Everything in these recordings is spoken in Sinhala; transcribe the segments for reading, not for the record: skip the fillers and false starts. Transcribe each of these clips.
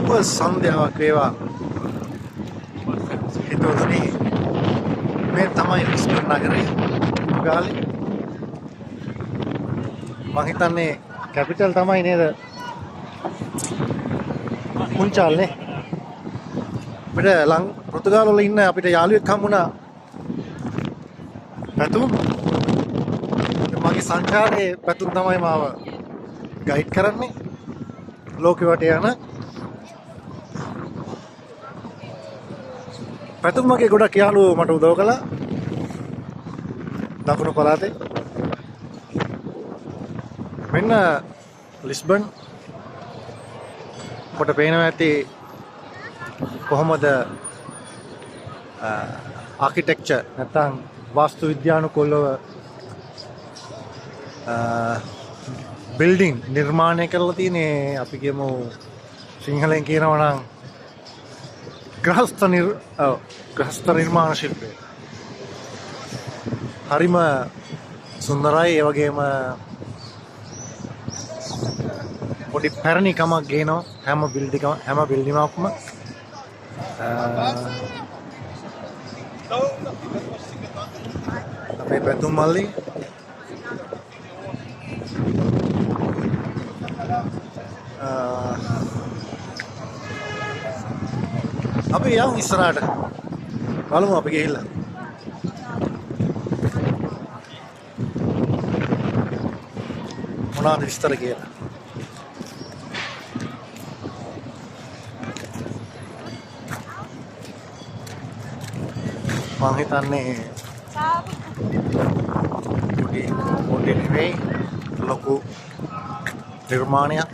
සුබ සන්ධ්‍යාවක් වේවා. හිතවතුනි මේ තමයි ලිස්බන් නගරය ගාලේ. මං හිතන්නේ කැපිටල් තමයි නේද? පුංචාල්නේ. අපිට පෘතුගාල වල ඉන්න අපිට යාළුවෙක් හම්බුණා. පැතුම්. මගේ සංචාරයේ පැතුම් තමයි මාව ගයිඩ් කරන්නේ. ලෝකෙ වටේ යන පැතුම් මගේ ගොඩක් යාළුවෝ මට උදව් කළා. දකුණු පළාතේ. මෙන්න ලිස්බන් කොට පේනවා ඇති කොහොමද ආකිටෙක්චර් නැත්නම් වාස්තු විද්‍යානුකූලව බිල්ඩින් නිර්මාණය කරලා තියෙන්නේ. අපි කියමු සිංහලෙන් කියනවා නම් ග්‍රහස්ත නිර්මාණ ශිල්පය. හරිම සුන්දරයි. ඒ වගේම පොඩි පැරණිකමක් ගේනවා හැම බිල්ඩිමක්ම. අපේ පැතුම් මල්ලි අපි යමු ඉස්සරහට. බලමු අපි ගිහිල්ලා. මොනවද විස්තර කියලා. මම හිතන්නේ පොඩි නෙවෙයි ලොකු නිර්මාණයක්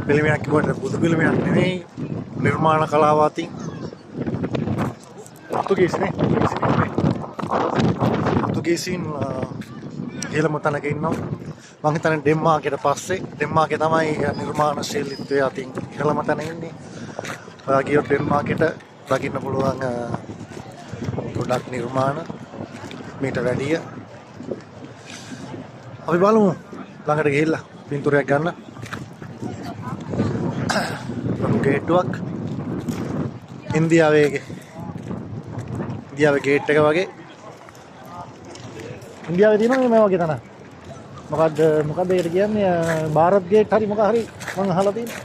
පිළිමයක් කිව්වට බුදු පිළිමයක් නෙවෙයි. නිර්මාණ කලාව අතින් පෘතුගීසින් ඉහළම තැනක ඉන්නවා. මම හිතන්නේ ඩෙන්මාර්කයට පස්සේ ඩෙන්මාර්කේ තමයි නිර්මාණ ශෛලීත්වයේ අතින් ඉහළම තැන ඉන්නේ. ඔයා ගියොත් ඩෙන්මාර්කයට දකින්න පුළුවන් ගොඩක් නිර්මාණ මීට වැඩිය. අපි බලමු ළඟට ගිහිල්ලා පින්තූරයක් ගන්න. ගේට්ටුවක් ඉන්දියාවේ ගේට් එක වගේ. ඉන්දියාවේ තියෙනවා මේ වගේ තැන. මොකද්ද ඒකට කියන්නේ? ಭಾರತ್ ගේට් හරි මොකක් හරි මම අහලා තියෙනවා.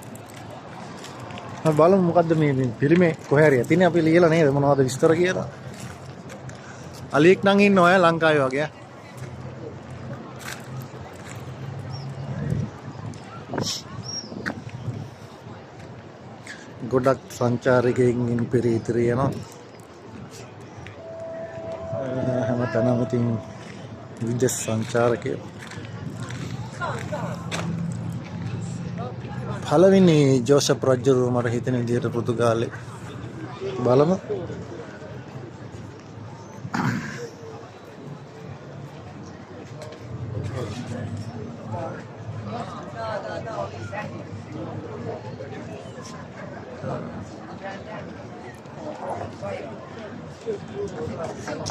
අපි බලමු මොකද්ද මේ පිළිමේ කොහේ හරි ඇතිනේ. අපි ලියලා නේද මොනවද විස්තර කියලා. අලියෙක් නම් ඉන්නවා අය ලංකාවේ වගේ. ගොඩක් සංචාරකයන් පිරිතිරි යනවා. හැමතැනම ඉතින් විදේශ සංචාරකයෝ. පළවෙනි ජෝසප් රජු මට හිතෙන විදිහට පෘතුගාලේ බලමු.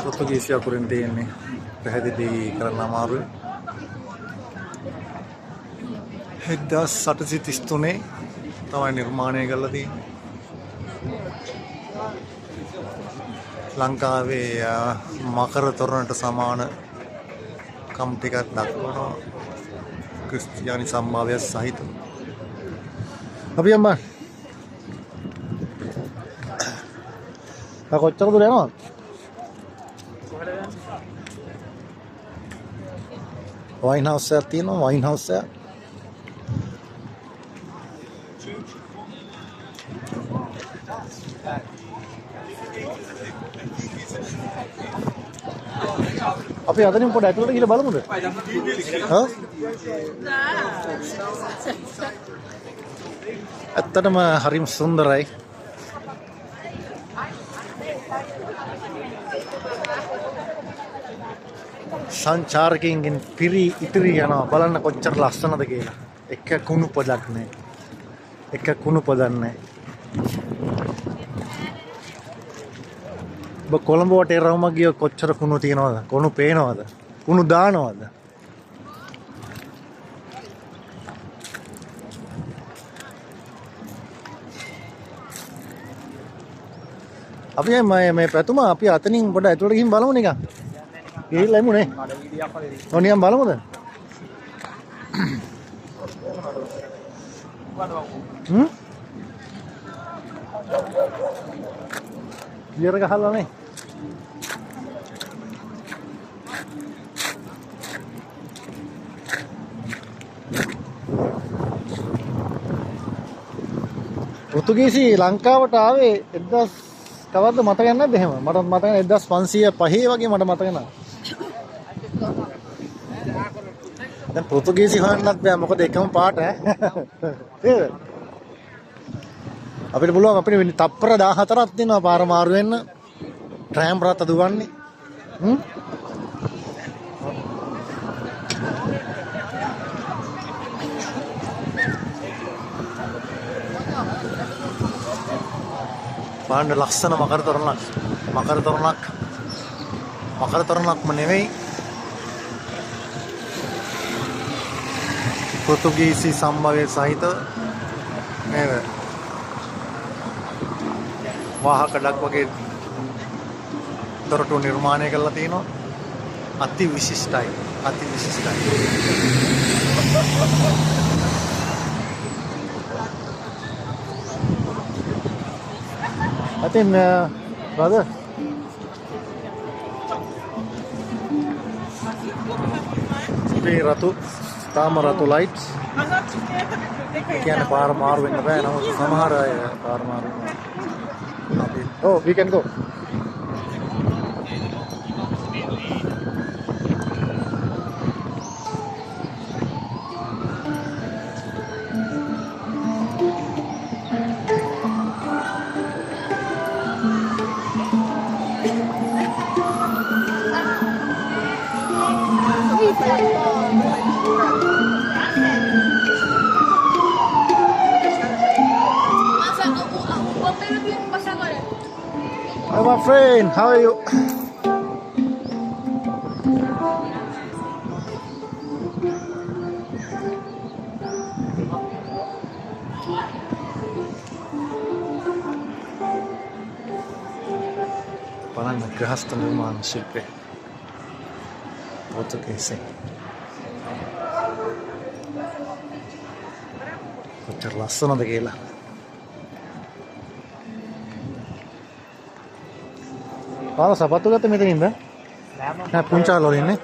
පෘතුගීසිය අකුරින් තියෙන්නේ පැහැදිලි කරන්න අමාරුයි. 1833 තමයි නිර්මාණය කරලා තියෙන්නේ. ලංකාවේ මකර තොරණට සමාන කම් ටිකක් දක්වනවා. ක්‍රිස්තියානි සම්භාවය සහිත. අපි යම්බා. කොච්චර දුර යනවද? වයින් හවුස් එකක් තියෙනවා. වයින් හවුස් එක. අපි අතනින් පොඩ ඇතුළට ගිහලා බලමුද? හා? ඇත්තටම හරිම සුන්දරයි. සංචාරකයන්ගෙන් ඉතිරි යනවා. බලන්න කොච්චර ලස්සනද කියලා. එක කුණු පොදක් නැහැ. ඔබ කොළඹ වටේ රවුමක් ගියොත් කොච්චර කුණු තියනවද? කුණු පේනවද? කුණු දානවද? අපි මේ පැතුම අපි අතනින් පොඩ ඇතුළට ගිහින් බලමු නිකන්. ගිහිල්ලා එමුනේ. ඔය නිකන් බලමුද? ක්ලියර් ගහලා නේ. පෘතුගීසි ලංකාවට ආවේ 1000 කවද්ද මතක නැද්ද එහෙම? මට මතක නැහැ 1505 වගේ මට මතක නැහැ. දැන් පෘතුගීසි හොයන්නත් බෑ මොකද එකම පාට ඈ. අපිට පුළුවන් අපිට තප්පර 14ක් දෙනවා පාර මාරු වෙන්න. ට්‍රෑම් රථ දුවන්නේ. බලන්න ලස්සන මකර තොරණක්ම නෙවෙයි පෘතුගීසි සම්භවයේ සහිත නේද වාහකඩක් වගේ දොරටු නිර්මාණය කරලා තිනවා අති විශිෂ්ටයි I think, brother. Ini ratu lights. Kian paar maru ini apa? Namun sama hari ya paar maru. Oh, we can go. Hi, my friend. How are you? බලන්න ග්‍රහස්ත නිර්මාණ ශිල්පය පෘතුගීසි කොච්චර ලස්සනද කියලා පාර සපත්තු ගත්ත මෙතනින්ද නෑ පුංචාල වල ඉන්නේ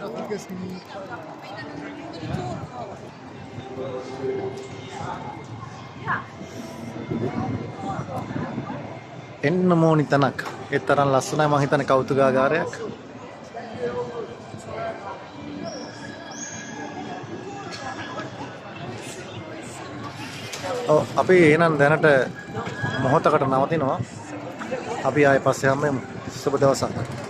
එන්න මොනි තනක් ඒ තරම් ලස්සනයි මම හිතන්නේ කෞතුකාගාරයක් ඔව් අපි එහෙනම් දැනට මොහොතකට නවතිනවා අපි ආයෙ පස්සේ හම්බෙමු සුබ දවසක්